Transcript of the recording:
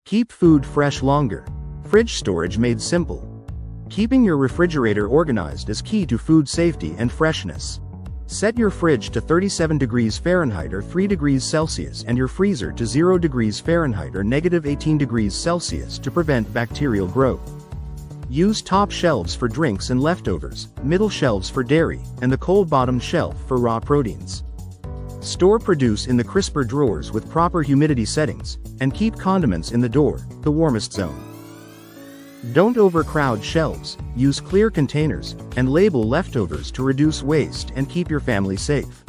Keep food fresh longer. Fridge storage made simple. Keeping your refrigerator organized is key to food safety and freshness. Set your fridge to 37 degrees Fahrenheit or 3 degrees Celsius and your freezer to 0 degrees Fahrenheit or -18 degrees Celsius to prevent bacterial growth. Use top shelves for drinks and leftovers, middle shelves for dairy, and the cold bottom shelf for raw proteins. Store produce in the crisper drawers with proper humidity settings, and keep condiments in the door, the warmest zone. Don't overcrowd shelves, use clear containers, and label leftovers to reduce waste and keep your family safe.